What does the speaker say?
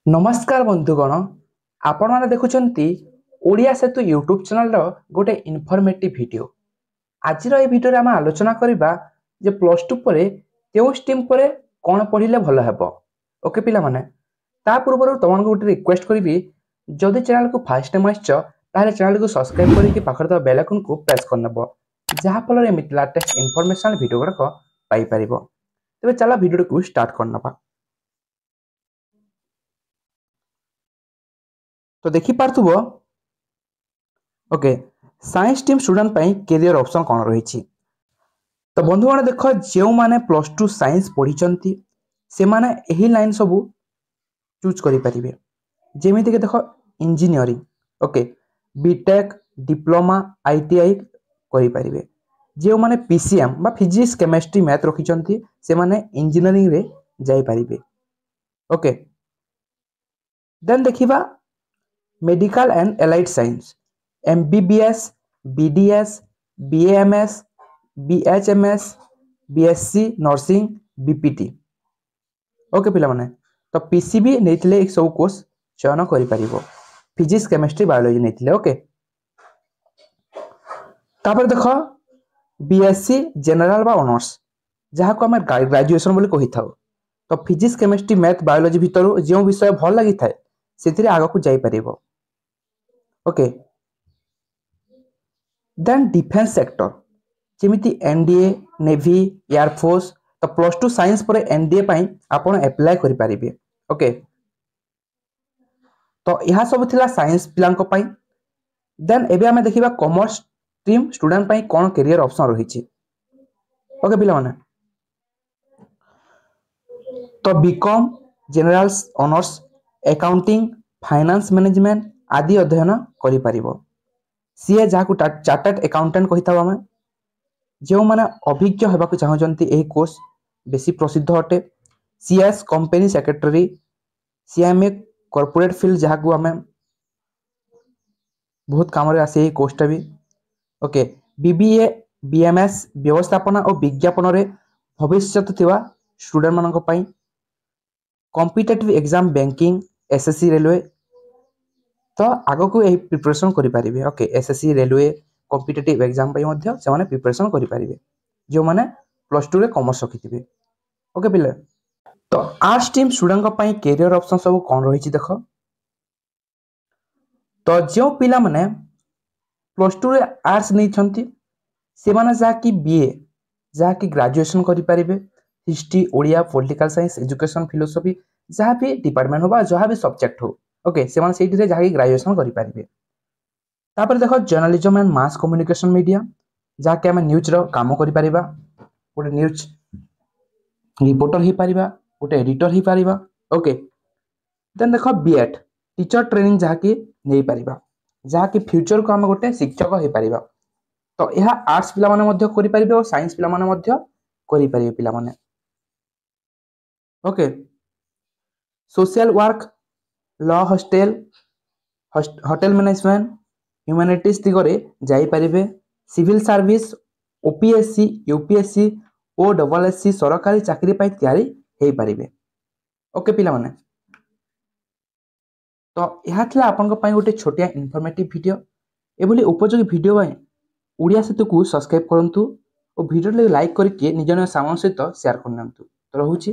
नमस्कार बंधुगण आपण मैंने देखुंती ओडिया सेतु यूट्यूब चैनल गोटे इनफॉर्मेटिव वीडियो। आज भिडियो आम आलोचना करवा जे प्लस टू पर स्ट्रीम पर कौन पढ़ले भल हे। ओके पिला माने ता पूर्व तुमको गोटे रिक्वेस्ट करी जदि चैनल को फास्ट टाइम आसछ चैनल को सब्सक्राइब करके पाखर थ बेल आइकन को प्रेस करनब जहाँफल एमती लेटेस्ट इनफॉरमेशन वीडियो गुड़ाक पाई परिबो। तेबे चला वीडियो को स्टार्ट करनबा। तो देखि पार्थुबो ओके साइंस टीम स्टूडेंट पई कैरियर ऑप्शन कौन रही। तो बंधु मैंने देख जो मैंने प्लस टू साइंस पढ़ी से माने यही लाइन सब चूज करें जमी कि देख engineering okay B Tech diploma ITI करें। जो मैंने पीसीएम बा फिजिक्स केमिस्ट्री मैथ रखी से माने इंजीनियरिंग रे जाई परिबे। ओके देन देखिबा medical and allied science MBBS BDS BMS BHMS BSc nursing BPT. Okay पिला माने तो पीसीबी नेतिले एक सब कोर्स चयन करि परिबो फिजिक्स केमिस्ट्री बायोलॉजी नेतिले। ओके तापर देखो बीएससी जनरल बा ऑनर्स जहाँ को आम ग्रेजुएशन बोली कही था। तो फिजिक्स केमिस्ट्री मैथ बायोलॉजी भितर जो विषय भल लगी थाए से आग को जाई परिबो। ओके देन डिफेंस सेक्टर जमीती एनडीए नेवी एयरफोर्स तो प्लस टू साइंस पर एनडीए पाई आपण अप्लाई करि परिबे। ओके तो यह सब थिला साइंस पिलांक पाई। देन एबे हमें देखिबा कॉमर्स स्ट्रीम स्टूडेंट पाई कोन कैरियर ऑप्शन रही छी। ओके पिला माने तो B Com general honours accounting finance management आदि अध्ययन करि परिबो। सीए जहाँ चार्टर्ड अकाउंटेंट कही था आम जो मैंने अभिज्ञ होगा चाहते यही कोर्स बेसी प्रसिद्ध अटे। CS company secretary CMA corporate field जहाँ को आम बहुत काम आसे कोर्सटा भी। ओके बीबीए बीएमएस व्यवस्थापना और विज्ञापन रे भविष्य थिबा स्टूडेंट मानक पई competitive exam banking SSC railway तो आग को यही प्रिपरेशन करें। Okay SSC railway competitive exam से प्रिपरेशन करें जो मैंने प्लस टू रे कॉमर्स रखी। ओके पिले तो arts stream student career option सब कौन रही देख। तो जो पिला माने प्लस टू रे आर्ट्स नहीं से माने जहाँकि बीए जहाँकि ग्रेजुएशन करें history Odia political science education philosophy जहाँ भी डिपार्टमेंट हो जहाँ भी सब्जेक्ट हो। ओके से माने सेठी जहाँ ग्रेजुएशन करें। तापर देख journalism and mass communication media जहाँकि आम न्यूज काम कर गोटे न्यूज रिपोर्टर हो पार गोटे एडिटर हो पार। ओके देन देख बीएड टीचर ट्रेनिंग जहाँकि नहीं पार जहाँकि फ्यूचर को आम गोटे शिक्षक हो पार। तो यह आर्ट्स पिला माने करें और साइंस पिला माने करें पिला माने। Okay social work law hotel management humanities दिगरे जाई परिबे। सिविल सर्विस ओपीएससी यूपीएससी ओ डबलएससी सरकारी चाकरी पाई तैयारी हे परिबे। ओके पिला माने तो यह थिला आपनक पाई गोटे छोटिया इनफॉर्मेटिव वीडियो एभली उपयोगी वीडियो पाई ओडिया सेतु को सब्सक्राइब करंतु और वीडियो लाइक करके निज सामान सहित शेयर करनंतु। तो रहूची।